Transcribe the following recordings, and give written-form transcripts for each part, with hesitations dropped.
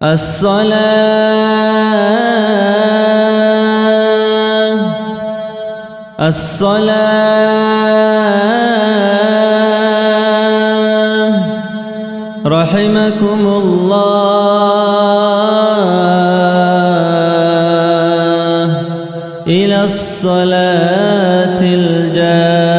الصلاة رحمكم الله إلى الصلاة الجامعة.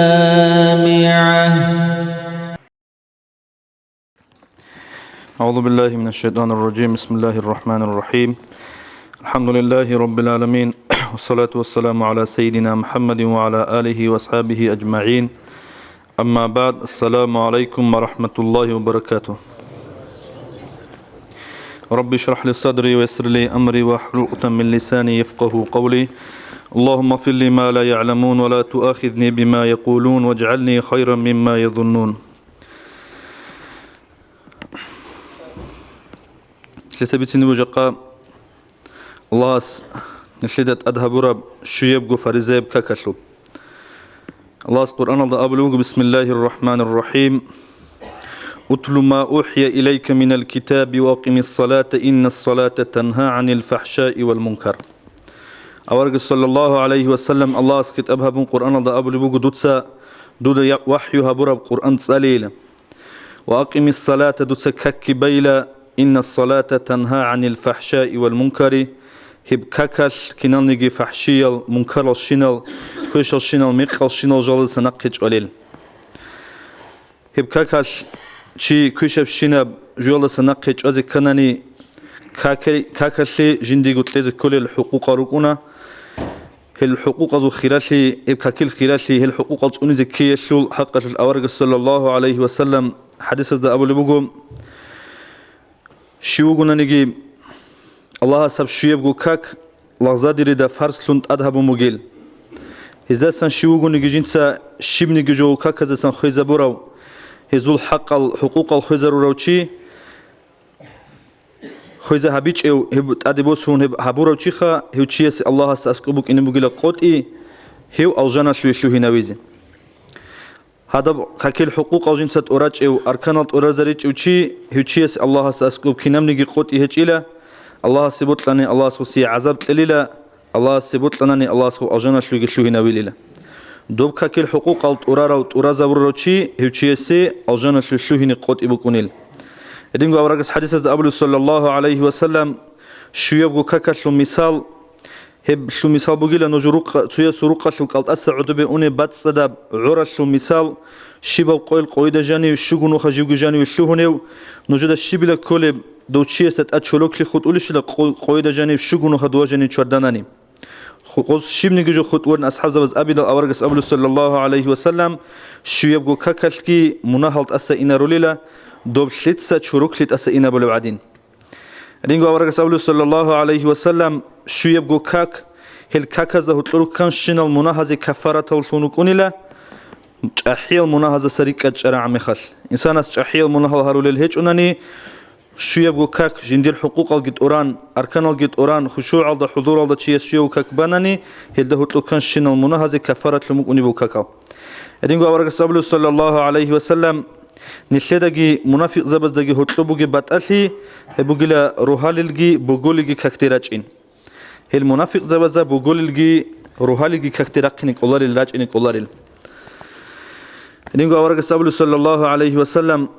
أعوذ بالله من الشيطان الرجيم. بسم الله الرحمن الرحيم. الحمد لله رب العالمين، والصلاة والسلام على سيدنا محمد وعلى آله وأصحابه أجمعين. أما بعد، السلام عليكم ورحمة الله وبركاته. رب اشرح لي صدري ويسر لي أمري واحلل عقدة من لساني يفقه قولي. اللهم اغفر لي ما لا يعلمون ولا تؤاخذني بما يقولون واجعلني خيرا مما يظنون. Слесабицини вужаqa Allahs нишидат адхабураб шуебгу фаризеб какашлу. Allahs Qur'an alda ablugu bismillahirrahmanirrahim. Utlu ma uhiya ilayka minal kitabi wa aqimis salata innas salata tanha anil fahsha'i wal munkar. Awarga sallallahu alayhi wa sallam Allahs kit abhabun Qur'an alda ablugu dutsa duda wahyu haburab Qur'an tsalila. Wa aqimis salata dutsa kakki bayla إن الصلاة تنهى عن الفحشاء والمنكر. هب كاكاش كنالنيجي فحشيال منكر الشنال كوش الشنال ميق الشنال جالس نقج قليل. هب كاكاش شي كوش الشناب جالس نقج أزي كناني كاكاشي جندي قلت لي كل الحقوق ركونا. الحقوق ذو خيراشي هب كاكل خيراشي الحقوق الأني زكية شول حق الأورق صلى الله عليه وسلم. حديث ذا أبو لبوجو شيوغونا نيجي الله سب شيبغو كاك لغزاديري دا فارس لوند أدهبو مجيل. إذا سان شيوغو نيجي جنسا شيب نيجي جو كاك إذا سان خيزة براو هزول حق الحقوق الخيزة روشي خيزة هبيج أو هب أدبوسون هب هبورو شيخا هو شيء الله سأسكبوك إنه مجيل قطعي هو الجنة شو هنويزي. هذا كاكل حقوق الجنسة أوراج أو أركانات أورازريج أو شيء هو شيء الله سأسكب كنام نيجي قط إهجيلا الله سبوت لنا الله سوسي عذاب تليلا الله سبوت لنا الله سو أجنا شو هنا ويليلا دوب كاكل حقوق الأورارا وأورازا وروشي هو شيء أجنا شو هنا قط إبوكونيل. إدين جو أورجس حديث أبو صلى الله عليه وسلم شو يبغو كاكل مثال هب شو مثال بقيل نجروق تويا سروق شو قلت أسعد بأني بات صدب عرش شو مثال شبه قوي قويدة جاني وشجونو خجيو جاني وشلهنيو نجد الشبل كل دوتشي ست أتشلوك لخد أولش لقويدة جاني وشجونو خدوا جاني شرداناني خص شبني جو خد ورن أصحاب زبز أبيد أورجس أبو صلى الله عليه وسلم شو يبغو كاكلكي مناهلت أسا إنا روليلا دوب شلتسا شروك لت أسا إنا بلوعدين. رينغو أورجس أبو صلى الله عليه وسلم شو يبغو كاك هل كاكزه هتلوك كان شنال مناهزة كفارة تلتونكونيلا أحيال مناهزة سريكة شرع مخل إنسان أحيال مناهل هرول الهج أنني شو يبغو كاك جندير حقوق الجد أوران أركان الجد أوران خشوع على حضور على شيء شيء كاك بناني هل ده هتلوك كان شنال مناهزة كفارة تلمكوني بوكاكاو. إدينغو أورجس صلى الله عليه وسلم نشدجي منافق زبزدجي هتلوبوجي باتألي هبوجيلا روحاليلجي بوجوليجي كاكتيراجين. هل منافق زبزة بقوللجي روحالجي كاكتراقينك الله للراجينك الله لل. نيجو أورجس صلى الله عليه وسلم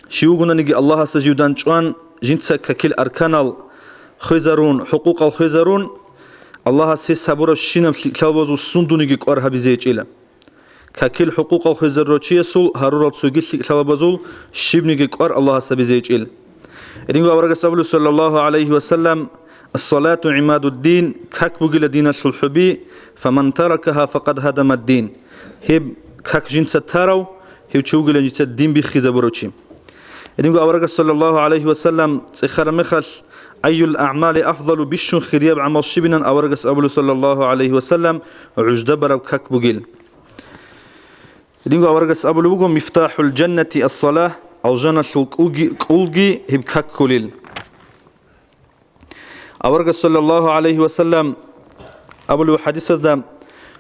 شيوعنا نيجي الله سجودان شوان جنسا ككل أركان الخزرون حقوق الخزرون الله سيسابور الشينم كلابوز السندونيجي كأرها بزيجيلا ككل حقوق الخزر روشيسول هارورات سوجيش كلابوزول شيبنيجي كأر الله سبزيجيل. نيجو أورجس صلى الله عليه وسلم الصلاة عماد الدين كاك بقول دين الشلحبي فمن تركها فقد هدم الدين. هب كاك جنس تارو هب شوقل جنس الدين بخيزة بروشي. إنه أورجس صلى الله عليه وسلم سخر مخش أي الأعمال أفضل بشون خريب عمل شبنا أورجس أبو صلى الله عليه وسلم عجدبر وكاك بقول. إنه أورجس أبو بقول مفتاح الجنة الصلاة أو جنة الكولجي هب كاك كليل. أورجس صلى الله عليه وسلم أبو حديث ده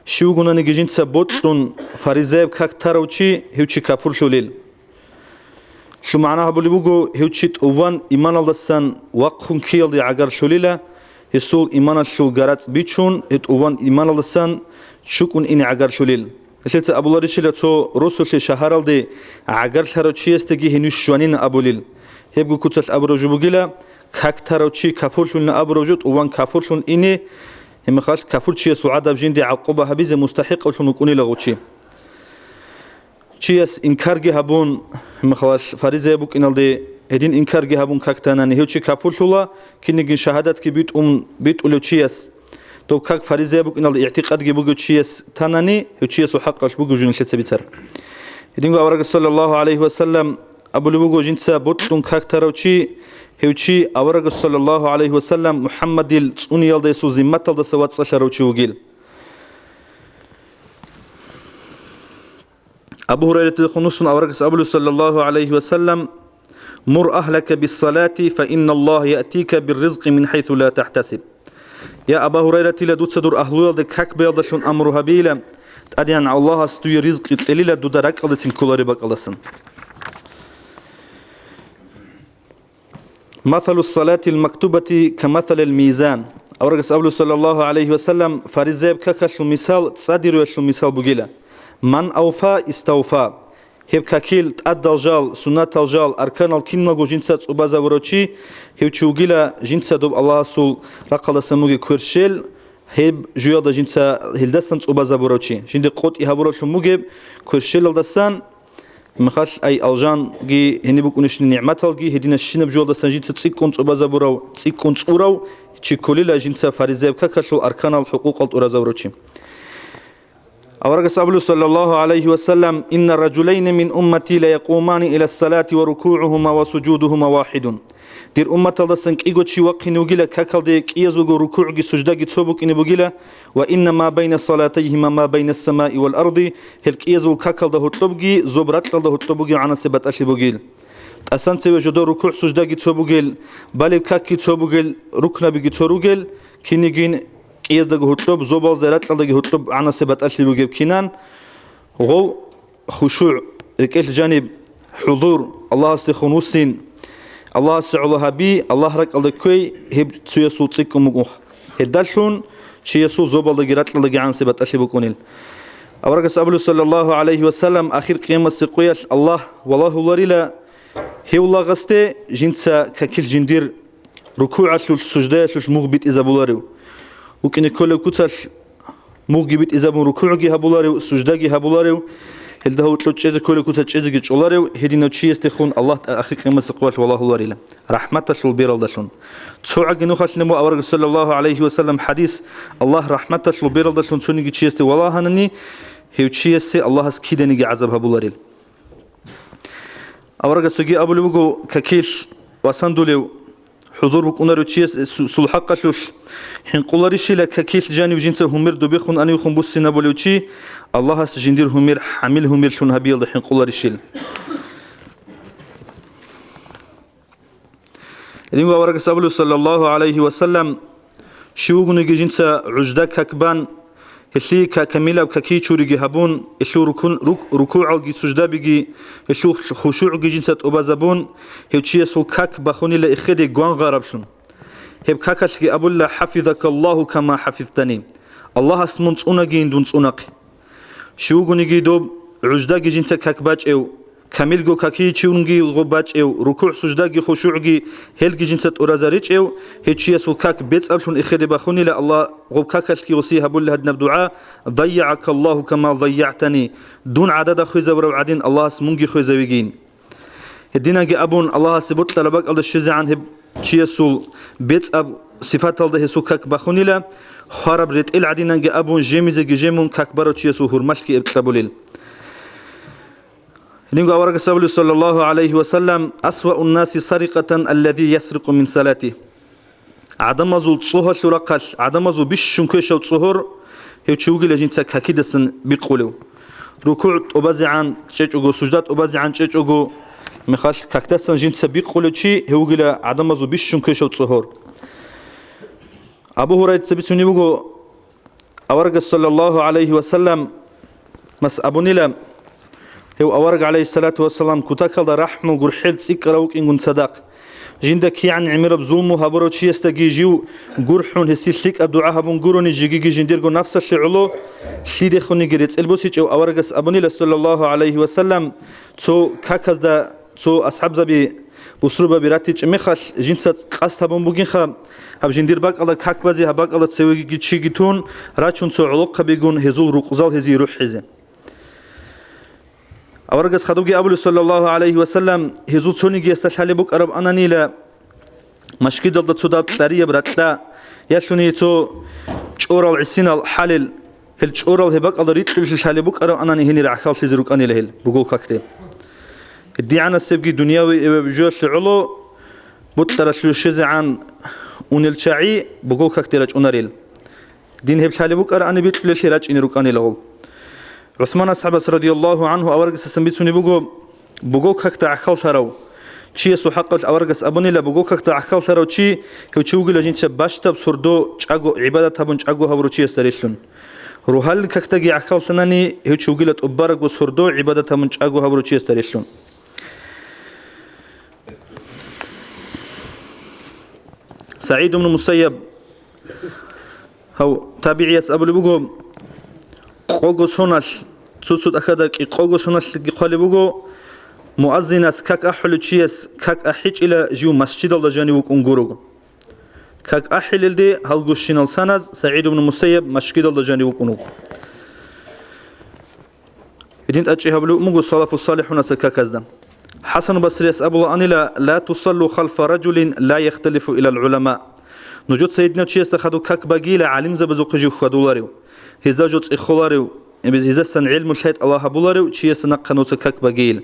شو قلنا نجين سبوتون فريزاب كاك تروشي هيوشي كافور شليل. شو معناها بولي بوغو هيوتشيت اوان ايمان الدسان وقخون كيلدي عقر شوليلا يسول ايمان الشو غارات بيتشون هيت اوان ايمان الدسان شكون اني عقر شوليل اشلت ابو الله رشيلا تو رسول شهرالدي عقر شهرو تشيستگي هنوش شوانين ابوليل هيبغو كوتل ابروجو بوغيلا كاكتارو تشي كافورشون ابروجوت اوان كافورشون اني هم خاش كافور تشي سعاده بجندي عقوبه هبيزه مستحق شنو كوني لغوتشي تشيس انكارجي هابون هم خلاص فاريزه بوك انالدي هدين انكارجي هابون كاكتانا نهيوتشي كافورشولا كينيجين شهادات كي بيت اولو تشيس تو كاك فاريزه بوك انالدي اعتقاد جي بوغو تشيس تاناني هيوتشيس حقش بوغو جون شتسبيتر هدين اورغ صلى الله عليه وسلم ابو لبوغو جنسا بوتون كاكتاروتشي هيوتشي اورغ صلى الله عليه وسلم محمد الصوني يلدي سوزي متل دسوات صشروتشي وغيل أبو هريرة خنوس أورقس أبو صلى الله عليه وسلم مر أهلك بالصلاة فإن الله يأتيك بالرزق من حيث لا تحتسب يا أبا هريرة لدود صدر أهلو يلدك حك بيلدشون أمرها بيلا أديان الله استوي رزق تليلا دودرك ألدسين كولاري بك ألدسن مثل الصلاة المكتوبة كمثل الميزان أورقس أبو صلى الله عليه وسلم فارزيب كاكش المثال تصدر وش المثال بقيلا من أوفى استوفى هيب كاكيل تأدى الجال سنة الجال أركان الكينو جنسات أبازا وروتشي هيب تشوغيلا جنسات دوب الله سول رقل سموغي كورشيل هيب جويل جنسا هلدسان أبازا وروتشي جندي قوت إهابوروش موغيب كورشيل الدسان مخاش أي الجان جي هني بكونش نعمة الجي هدينا الشنب جويل دسان جنسا تسيكون أبازا ورو تسيكون أورو تشيكوليلا جنسا فارزيب كاكشو أركان الحقوق الأبازا وروتشي أورغس أبو صلى الله عليه وسلم إن الرجلين من أمتي ليقومان إلى الصلاة وركوعهما وسجودهما واحد دير أمة الدسنك إيغو تشي وقي نوغيلا كاكال ديك إيزوغو ركوعي سجداغي تسوبك إني بوغيلا وإن ما بين صلاتيهما ما بين السماء والأرض هلك إيزو كاكال ده هتلبغي زبرات ده هتلبغي عنا سبت أشي بوغيل أسان سوى جدو ركوع سجداغي تسوبوغيل بالي كاكي تسوبوغيل ركنا بيغي تسوبوغيل كينيغين إيزدغو هتلب زوبال زيرات لدغي هتلب عنا سبت أشي بوغيب كينان غو خشوع ركيل جانب حضور الله استخنوسين الله سعولها بي الله رك الدكوي هب تسيسو تسيكم مغوح هدالشون شيسو زوبال دغيرات لدغي عن سبت أشي بكونيل أورغس أبو صلى الله عليه وسلم آخر قيامة سقوياش الله والله وريلا هي والله غستي جنسا ككل جندير ركوع شل سجدة شل مغبت إذا بولاريو وكن كل كتر مغبت إذا بركوع جه بولاريو سجدة جه بولاريو هل ده هو تلوتشيز كل كتر تشيز جه بولاريو هدي نوتشي استخون الله آخر قيامة سقوياش والله وريلا رحمة شل بير الدشون تسوع جنوخش نمو أورغ صلى الله عليه وسلم حديث الله رحمة شل بير الدشون سوني تشيز والله هنني هي تشيز الله سكيدني جه عذابها بولاريل أورغ سجى أبو لبوجو ككيش وسندوليو حضور بكونارو تشيس سلحق شوش حين قولاريشي لككيش جانب جنسه همير دوبيخون أن يخون بوسنا بوليوتشي الله سجندير همير حمل همير شون هبيل حين قولاريشي اليوم أورغ سأبلو صلى الله عليه وسلم شوغن جنسه عجدك ككبان هشي ككميلة وككي شوريجي هبون هشو ركوع جي سجدة بيجي هشو خشوع جي جنسة أبازبون هيوتشي سو كك بخوني لإخدي قوان غربشون هيب ككش جي أبو الله حفظك الله كما حفظتني الله اسمون تسونا جين دون تسوناقي شو غني جي دوب عجدة جي جنسة ككباج أو كميل جو ككي تشونجي غباج أو ركوع سجدة جي خشوع جي هيل جي جنسة أرازاريج أو هيتشي سو كك بيت أبشون إخدي بخوني لا الله غب ككش كي وصيها بقول هدنا بدعاء ضيعك الله كما ضيعتني دون عدد خويزة وروعدين الله اسمونجي خويزة ويجين هدينا جي أبون الله سبوت لباك الله الشيزة عن هب تشيسول بيت أب صفات الله سو كك بخوني لا خرب ريت العدينا جي أبون جيميز جي جيمون كك برو تشيسو هرمش كي ابتلابوليل نيجو أورغ سبلو صلى الله عليه وسلم أسوأ الناس سرقة الذي يسرق من صلاته عدم زول تصهر شرقش عدم زول بيش شنكش أو تصهر هي تشوقي لجنسة ككيدسن بيقولوا ركوع أبازي عن شيء سجدات أبازي عن شيء مخاش ككتسن جنسة بيقولوا شيء هو قال عدم زول بيش شنكش أو تصهر أبو هريرة سبيتوني بقول أورغ صلى الله عليه وسلم مس أبو نيلم هو أورق عليه الصلاة والسلام كتاكل رحمه قرحل سيك روك إنكم صدق جندا كي عن عمر بظلمه هبرو شي يستجي جو قرحون هسيلك أبدعاء هبون قروني جيجي جنديرجو نفس الشعلو شيد خوني جريت البوسيج أو أورقس أبوني صلى الله عليه وسلم تو كاكذا تو أصحاب زبي بسربة براتيج مخال جنسات قصد هبون بوجين خا هب جندير باك الله كاك بازي هباك الله تسوي جي تون راتشون تو علق بيجون هزول رقزال هزي روح حزين أورجس خدوجي أبو صلى الله عليه وسلم هزول سونيجي استشهالي بوك أرب أناني لا مشكلة ضد تسوداب تارية براتلا يشوني تو شورال عسين الحلل هل شورال هباك الله ريت استشهالي بوك أرب أناني هني رعخال سيزروك أني لهل بقول كاكتي الديانة السبقي دنيوي بجوش علو بطلرش لشيز عن ونلشعي بقول كاكتي رج أناريل دين هبشالي بوك أرب أني بيت لشي رج إني روك أني لغول عثمان الصحابة رضي الله عنه أورجس سنبيتوني بقول كاكتا عخال شراو شيء سحقش أورجس أبوني لا بقول كاكتا عخال شراو شيء هو شو يقول جنس باشتب سردو شاقو عبادة هبون شاقو هبرو شيء استريشون روحال كاكتا جي عخال سناني هو شو يقول أبارك وسردو عبادة هبون شاقو هبرو شيء استريشون سعيد بن المسيب هو تابعي أبو بقول قوغوس هوناش تسود أخذك قوغوس هوناش قالي بقول مؤذناس كاك أحل تشيس كاك أحيج إلى جو مسجد الله جاني وكونغورو كاك أحل الدي هالجوشين السنز سعيد بن المسيب مسجد الله جاني وكونغ بدين أجيها بلو مغو الصلاة الصالحون سكاك أزدان حسن بصريس أبو الله أني لا تصلوا خلف رجل لا يختلف إلى العلماء نجود سيدنا تشيس تخدو كاك باقيلة علم زبزو قجو خدولاريو هذا جوت إخواريو إبز هذا سن علم الشهيد الله بولاريو تشيس نقنو تكاك باقيل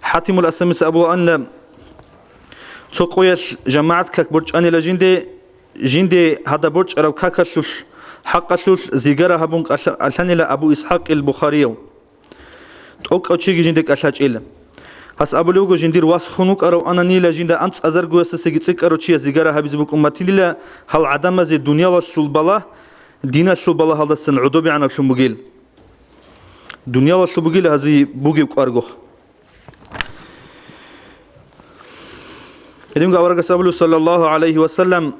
حاتم الأسمس أبو أن تقويش جماعة كاك برج أني لجندي هذا برج أو كاكشوش حقشوش زيجارة هبونك عشان إلى أبو إسحاق البخاريو توك أو تشيجي جندك أشاج إلى هس أبو لوجو جندير واسخنوك أرو أنا نيلا جندا أنت أزرقو يستسيجتك أرو تشيا زيجارة هبيزبوك أمتي للا هل عدم زي الدنيا والشلبلة دينا الشلبلة هذا السن عدوبي عن الشمبوجيل دنيا والشلبوجيل هذي بوجي وكارجو اليوم قال رسول صلى الله عليه وسلم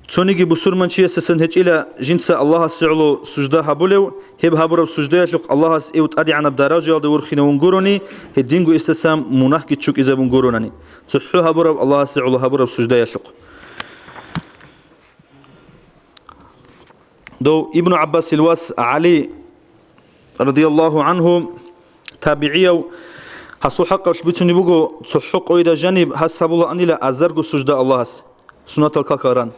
تونيجي بسور من شيء سسن هج إلى جنس الله سعلو سجدة هبولو هب هبورب سجدة يشق الله سئوت أدي عن بدرجة يالد ورخنا ونجورني هدينجو استسام مناهك تشوك إذا بنجورنني صحوا هبورب الله سعلو هبورب سجدة يشق دو ابن عباس الواس علي رضي الله عنه تابعيه حسو حق شبيتني بقو صحق ويدا جانب حسب الله أني لا أزرق سجدة الله سنة الكاكران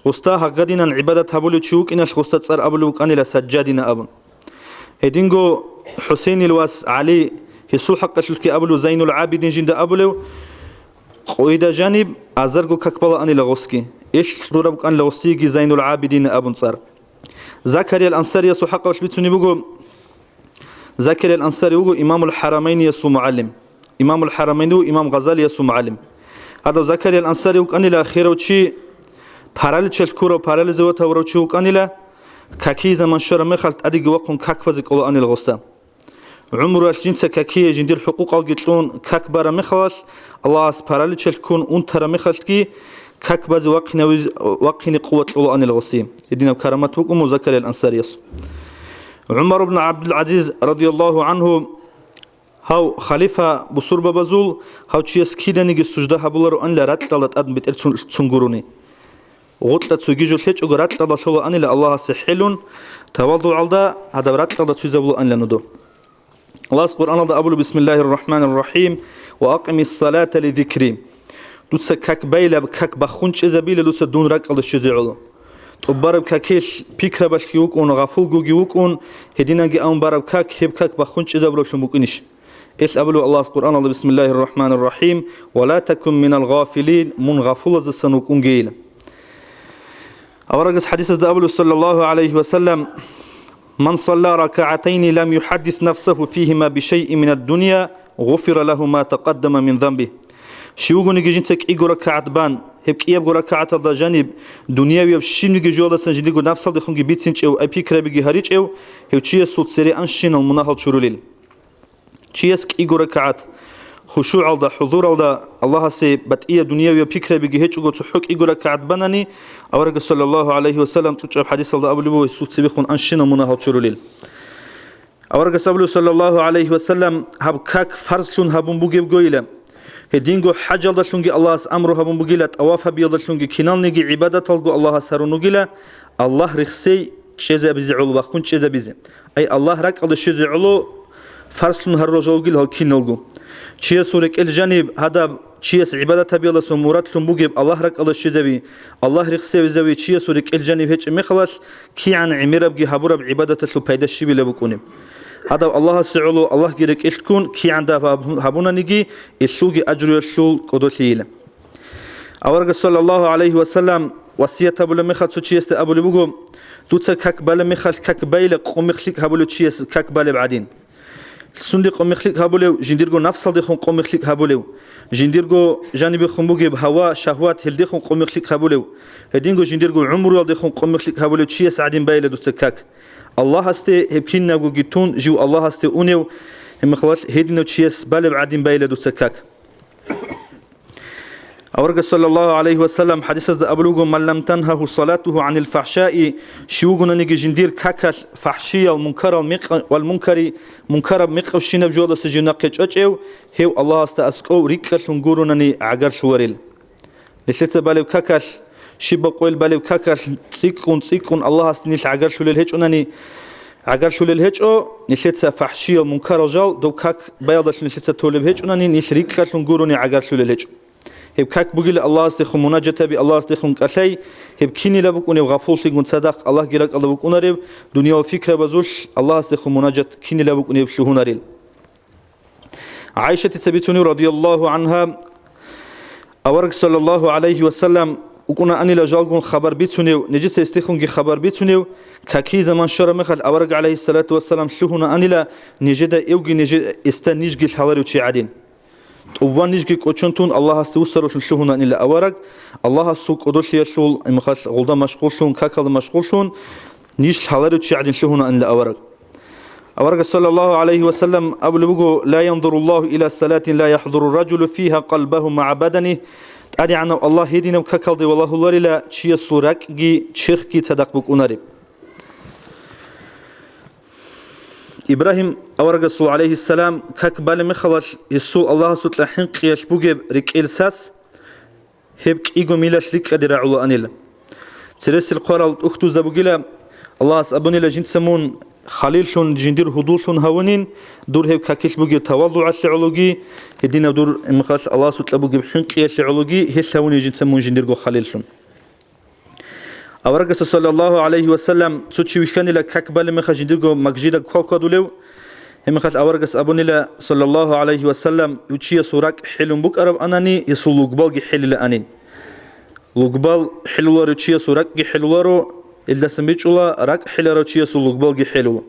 غستا حقدنا عبادة هبولو تشوك إنش غستا تصار أبلوك أني لا سجادنا أبن هيدينغو حسين الواس علي يسو حق شلكي أبلو زين العابدين جند أبلو ويدا جانب أزرق كاكبلا أني لا غسكي إيش روربك أن لغسيكي زين العابدين أبن صار زكريا الأنصاري يسو حق شبيتني بقو زكريا الأنصاري هو إمام الحرمين يسو معلم إمام الحرمين هو إمام غزالي يسو معلم هذا زكريا الأنصاري هو كان إلى خير وشي بارال تشكورو بارال زوجته وروشي هو كان إلى كاكي زمان شر مخلت أدي جواكم كاكفزك الله أن الغستا عمره الجنس كاكي جندير حقوق الجتلون كاكبر مخلص الله بارال تشكون أنتر مخلت كي كاكبز وقني قوة الله أن الغسيم يدينا بكرامات وكم زكريا الأنصاري يسو عمر بن عبد العزيز رضي الله عنه هاو خليفة بصور ببزول هاو تشيس كيدا نيجي السجدة هبولارو أن لا راتلالت أدن بيت تسنغوروني وغطلت سوجيجو ليش أقول راتلال شو أن لا الله سحلون توضع على هذا راتلال سوزبلو أن لا ندو الله القرآن الله أبولو بسم الله الرحمن الرحيم وأقم الصلاة لذكري دوتس كاك بايلا كاك بخونش إذا بيلا دوتس دون ركال الشزيعلو تبارب كاكيش بيكرا باش يوكون غفول جوجي وكون هديناجي أم بارب كاك هب كاك بخونش إذا بروش ممكنش إيش أبلو الله القرآن الله بسم الله الرحمن الرحيم ولا تكن من الغافلين من غفول السنوكون جيل أورجس حديث أبلو صلى الله عليه وسلم من صلى ركعتين لم يحدث نفسه فيهما بشيء من الدنيا غفر له ما تقدم من ذنبه شوغوني جينتك إيجو ركعت بان هبك إياب ركعت الله جانب دنيا وياب شيم نيجي جولا سنجدي جو نفس الله خونجي بيتسنج أو أي بيكرا بيجي هريج أو هو تشيس صوت سري أنشين المناهل شروليل تشيسك إيجو ركعت خشوع الله حضور الله سي بتئية دنيا وياب بيكرا بيجي هيج أو تحك إيجو ركعت بانني أورج صلى الله عليه وسلم تجاب حديث الله أبو لبو صوت سبيخون أنشين المناهل شروليل أورج صلى الله عليه وسلم هب كاك فرسلون هبون بوجيب جويله هدينغو حج الله شونجي الله أمره هبون بقيلة أوافا بيالله شونجي كنال نيجي عبادة تلقو الله سارونو قيلة الله رخسي شيزا بيزي علو وخون شيزا بيزي أي الله رك الله شيزا علو فرسلون هالرجو قيل هال كنالغو شيا سورك الجانب هذا شيا عبادة بيالله سمورات تنبوجيب الله رك الله شيزا بي الله رخسي بيزاوي شيا سورك الجانب هيك مخلص كي عن عميرة بقي هبورة بعبادة تلو بيدا الشيبي لبكوني هذا الله سعلو الله جرك إشكون كي عنده هبونا نيجي الشوق أجر الشول قدوسيله. أورج صلى الله عليه وسلم وصية أبو لمخل سوتشيست أبو لبوجو توتك كك بال مخل كك بايل قوم مخلك هبولو تشيس كك بال بعدين. سندي قوم مخلك هبولو جنديرجو نفس صدق قوم مخلك هبولو جنديرجو جانب خنبوجي بهوا شهوات هلدي قوم مخلك هبولو هدينجو جنديرجو عمر والدي قوم مخلك هبولو تشيس عدين بايل دوتك كك. الله هسته هبكين نجو جتون جو الله هسته أونيو هم خلاص هدينا تشيس بال بعدين بايل دوتك أورج صلى الله عليه وسلم حديث أبلغ من لم تنهه صلاته عن الفحشاء شوغنا نيجي جندير كاكل فحشية والمنكر منكر مق وشينا بجودة سجناقج أجيو هو الله استأسكو ريكل نقولونني عجر شواريل لسه بالو كاكل شبه قويل بالو كاكل تسيكون الله استنيش عجر شوليل هيج أنني عجر شوليل هيج أو نشيت فحشية منكر رجال دو كاك بياضش نشيت تولب هيج أنني نش ريكل نقولوني عجر شوليل هيج هب كاك بقول الله استخدم مناجاة بي الله استخدم كشيء هب كيني لبكون وغفول تيجون صدق الله جرك الله بكون ريب دنيا وفكرة بزوج الله استخدم مناجاة كيني لبكون يبشهون ريل عائشة تثبتني رضي الله عنها أورك صلى الله عليه وسلم وكنا أني لجالكون خبر بيتونيو نجس استخدم خبر بيتونيو كاكي زمان شر مخل أورك عليه الصلاة والسلام شهونا أني لا نجد يوجي نجد استنيجي الحوار وشي عدين وبانيجي كوتشنتون الله استوصلوا شلهنا إلا أورق الله السوق أدوش يشول مخاش غلدا مشغول شون كاكل مشغول شون نيش حلارو تشعدين شلهنا إلا أورق صلى الله عليه وسلم أبو لبقو لا ينظر الله إلى صلاة لا يحضر الرجل فيها قلبه مع بدنه أدي عنا الله هدينا كاكل دي والله الله لا شيء صورك جي شركي تصدق بكوناري إبراهيم أورجسوا عليه السلام كك بالمخلش يسوع الله سوت لحين قياش بوجب ركيل ساس هبك إيجو ميلاش لك قدر على أنيلا ترس القرال أختو زبوجلا الله أبوني لجنت سمون خليل شون جندير هدول شون هونين دور هب كاكيش بوجب تواضع الشعولوجي هدينا دور مخلش الله سوت لبوجب حين قياش الشعولوجي هش هوني جنت سمون جندير جو خليل شون أورجس صلى الله عليه وسلم سوتشي ويخاني لك كبال مخاج ديرجو مجيدا كوكا دولو هم خاش أورجس أبوني لا صلى الله عليه وسلم يوتشي سوراك حلم بوك أرب أناني يسول لقبال حل لأنين لقبال حلوة يوتشي سوراك حلوة إلا سميت الله راك حل يوتشي يسول لقبال حلوة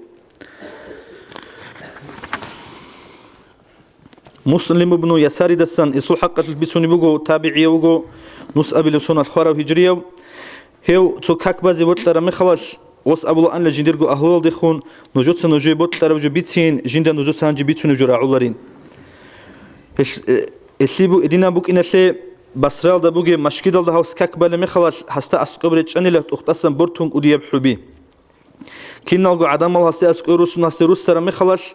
مسلم ابن يسار دسان يسول حق البسوني بوجو تابعي وجو نص أبي لسون الخارة هجرية هيو تو كاك بازي بوتلر مخلاش وس أبو أن لجنديرجو أهوال دخون نجوت سنجوي بوتلر وجو بيتين جندا نجوت سانجي بيتون وجو راعولارين السيبو إدينا بوك إن شيء بسرال ده بوجي مشكلة ده هوس كاك بالي مخلاش هستا أسكبرت أني لا تختصم برتون ودياب حبي كنا نلقو عدم الله هستا أسكروس ناس روس سر مخلاش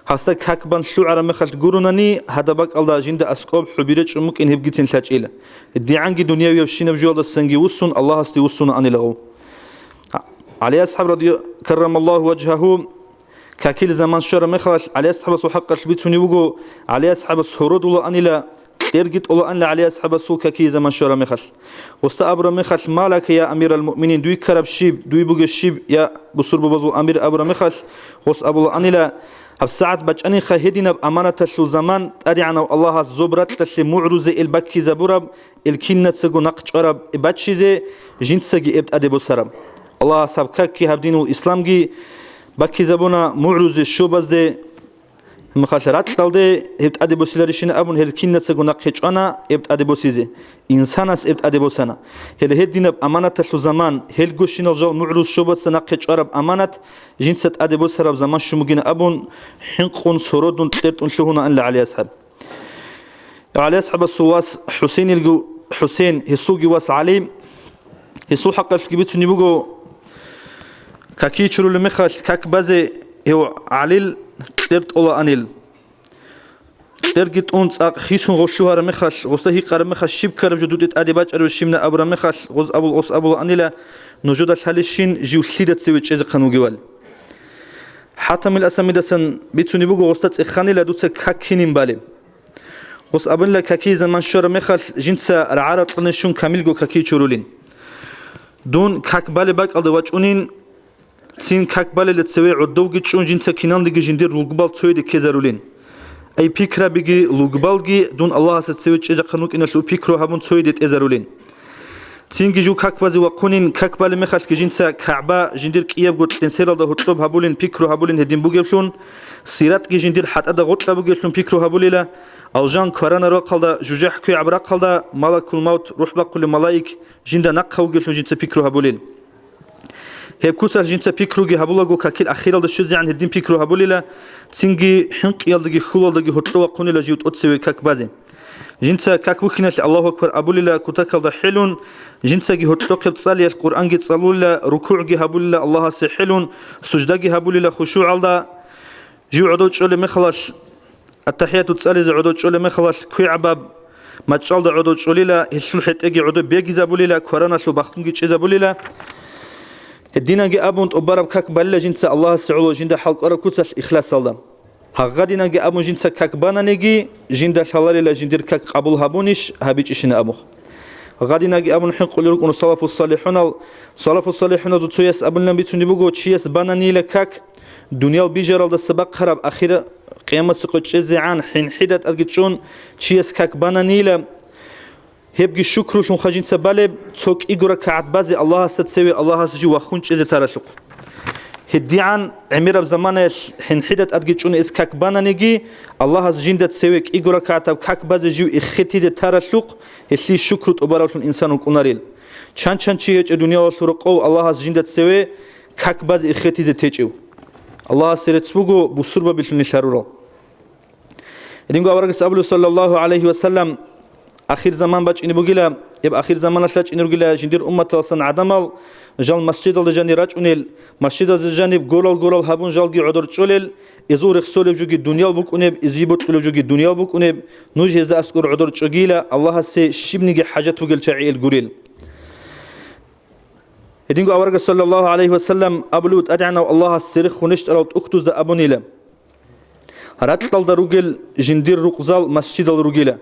هستا كاك بان شعر مخلاش جوروناني هذا بق الله جندا أسكب حبيرت ممكن هبجتين شاجيله الدي عنقي دنيا ويشين بجوال السنجي وسون الله هستي وسون أني لغو علي أصحاب رضي كرم الله وجهه كاكيل زمان شر مخلاش علي أصحاب سوحق شبيتوني وجو علي أصحاب سهرود الله أني لا ترجت الله أن علي أصحاب سو كاكي زمان شر مخلاش واستأبر مخلاش مالك يا أمير المؤمنين دوي كرب شيب دوي بوج الشيب يا بصور ببزو أمير أبر مخلاش واس أبو الله أني لا بساعة بجاني خهدينا بأمانة شو زمان أدي عنا الله زبرت لشي معروزة البكي زبورب الكينة سجو نقش عرب بتشيزة جنت سجي ابت أدي بسرب الله سبكك هبدينو الإسلام جي بكي زبونا معروزة شو بس ده مخاش راتلده هبت ادبوسيلارشين ابون هل كينتس غناق خچانا هبت ادبوسيزي انسانس هبت ادبوسانا هل هدينب امانت لو زمان هل گوشين الجو معروض شوبت سناق خچارب امانت جنست ادبوسرب زمان شمگين ابون حنقون سرودون ترتون شهونا ان علي اصحاب علي اصحاب السواس حسين الجو حسين هسوغي واس علي هسو حق الكبيت نيبوغو كاكي چرو لمخاش كاك بازي هو عليل ترت الله أنيل ترجت أنت خيسون غشوهر مخش غصته قرر مخش شيب كرب جدودت أديبات أروشيمنا أبرا مخش غز أبو أنيلا نجود الحليشين جيو سيدة سوي تشيز قانو جوال حتى من الأسامي دسن بيتوني بوجو غصتت إخاني لدوت كاكينين بالي غص أبن لك كاكي زمان شر مخش جنسا العرب قنشون كامل جو كاكي شرولين دون كاك بالي باك ألدواجونين تين كاك بالي لتسوي عدو جيتشون جنسا كينام دي جندير لوجبال تسوي دي كيزارولين أي بيكرا بيجي لوجبال جي دون الله ستسوي تشيجا قنوك إن شو بيكرو هبون تسوي دي تيزارولين تين جيجو كاك بازي وقونين كاك بالي مخاش كجنسا كعبة جندير كياب قلت تنسير ده هطلب هبولين بيكرو هبولين هدين بوجيشون سيرات جندير حتى ده غطلا بوجيشون بيكرو هبوليلا الجان كورانا رقل ده جوجح كي عبر رقل ده ملك الموت روح بقول ملايك جندا نقه وجيشون جنسا بيكرو هبولين هي كوسر جنسا بيكرو جي هبولا جو كاكيل أخيرا ده شوزي عن هدين بيكرو هبوليلا تينجي حنق يالدجي خلول دجي هطلوا قوني لجيوت أتسوي كاك بازي جنسا كاك وكناش الله أكبر أبوليلا كتاكل ده حلون جنسا جي هطلوا بتصالي القرآن جي تصلولا ركوع جي هبوليلا الله سحلون سجدا جي هبوليلا خشوع الله جيو عدو تشولي مخلاش التحيات تسالي زي عدو تشولي مخلاش كوي عباب ما تشال ده عدو تشوليلا هشل حتى عدو بيجي زبوليلا كورانا شو بخونجي تشي زبوليلا الدين جي أبون تقبرب كاك بلا جنسا الله سعول جندا حلق أرب كوتش إخلاص الله هغادينا جي أبون جنسا كاك بانا نجي جندا شلالي لا جندير كاك قبول هبونيش هبيج إشنا أبوه غادينا جي أبون حق لرك إنه صلاف الصالحون زو تياس أبون لم بيتوني بقول تياس بانا نيلا كاك دنيا بيجرال ده سبق خرب أخيرا قيامة سقط شزعان حين حدت أرجعون تياس كاك بانا نيلا هبجي شكر شون خجين سبالب توك إجرا كعد بازي الله ستسوي الله سجي وخونش إذا ترشق هدي عن عمير بزمانه حين حدت أرجعون إسكاك بانا نجي الله سجين ده تسوي إجرا كعد كاك بازي جو إختي إذا ترشق هسلي شكر تبارك الإنسان وكوناريل شان شيء الدنيا والشرقة الله سجين ده تسوي كاك بازي إختي إذا تجيو الله سيرتسبوغو بسربة بالشن شرورا إدينغو أورغس أبلو صلى الله عليه وسلم آخر زمان باش إني بقوله يب آخر زمان أشلاش إني بقوله جندير أمة وصن عدمال جال مسجد الجاني راج أنيل مسجد الجاني بقولال هبون جال جي عذر تشولل إزور خسول بجوجي الدنيا بوك أنيب إزيبوت كل بجوجي الدنيا بوك أنيب نوجه إذا أذكر عذر تشجيله الله سي شبني حاجات وقل شعيل قريل إدينغو أورغس صلى الله عليه وسلم أبلوت أدعنا الله السرخ ونشترى أكتوز ده أبونيله راتل دروجل جندير رقزال مسجد الرجيله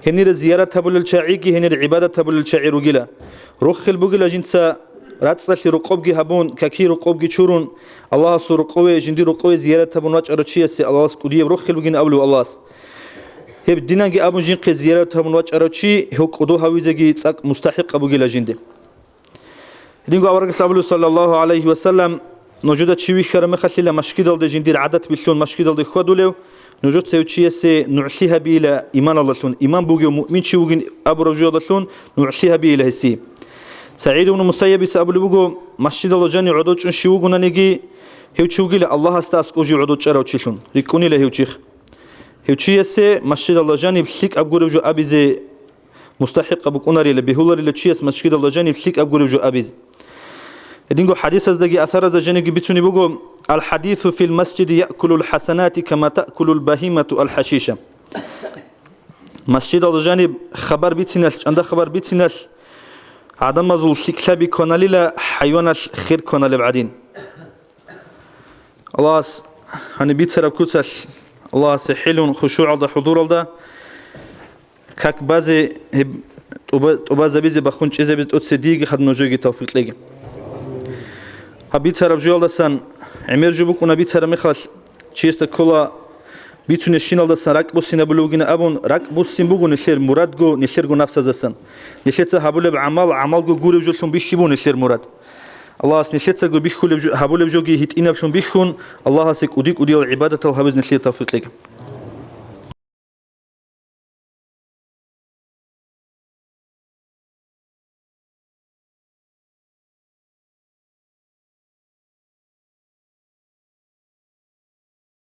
هنير زيارة هبول الشاعيكي هنير عبادة هبول الشاعي رجيله روخ البوجلا جنسا راتسل رقوبجي هبون كاكي رقوبجي شورون الله سر قوي جندير قوي زيارة هبون واج أرشية سي الله سكودية روخ البوجين أبلو الله هب ديناجي أبون جنق زيارة هبون واج أرشي هو قدو هويزجي تسق مستحق أبوجلا جندي دينغو أورغس أبلو صلى الله عليه وسلم نوجد شيء خير مخلي مشكلة الجندير عادة بيشون مشكلة الخدولو نوجد سوتشي سي نعشيها بيلا إيمان الله شون إيمان بوجي مؤمن شو وجين أبو رجال شون نعشيها بيلا هسي سعيد بن المسيب سأبلو بوجو مسجد الله جاني عدوش شو وجونا نيجي هيو شو جيل الله استاسكو جو عدوش أراو تشيلون ريكوني له هيو شيخ هيو شيء سي مسجد الله جاني بسيك أبو رجال أبيز مستحق أبو كوناري لبيهولر لتشيس مسجد الله جاني بسيك أبو رجال أبيز دينغو حديث أزدقي أثر زجني بيتوني بوجو الحديث في المسجد يأكل الحسنات كما تأكل البهيمة الحشيشة مسجد الجانب خبر بيتناش عند خبر بيتناش عدم مزول شكلبي كوناليلا حيوانش خير كونالي بعدين الله هني بيتسرب كوتش الله سحيلون خشوع على حضور على كاك بازي وبازا بيزي بخونش إذا بيت أتصديق خد نوجي توفيق لقي هبيت سرب جوال دسان عمير جبوك ونبيت سرب مخاش چيست كلا بيتون الشينال دسان راك بوسين بلوغين أبون راك بوسين بوغو نشير مراد جو نشير جو نفس دسان نشيت هبول بعمل جو غوري بجوشون بيخيبون نشير مراد الله اس نشيت جو بيخول هبول بجوجي هيت إنا بشون بيخون الله سك وديك وديال عبادة الهبز نشير توفيق لك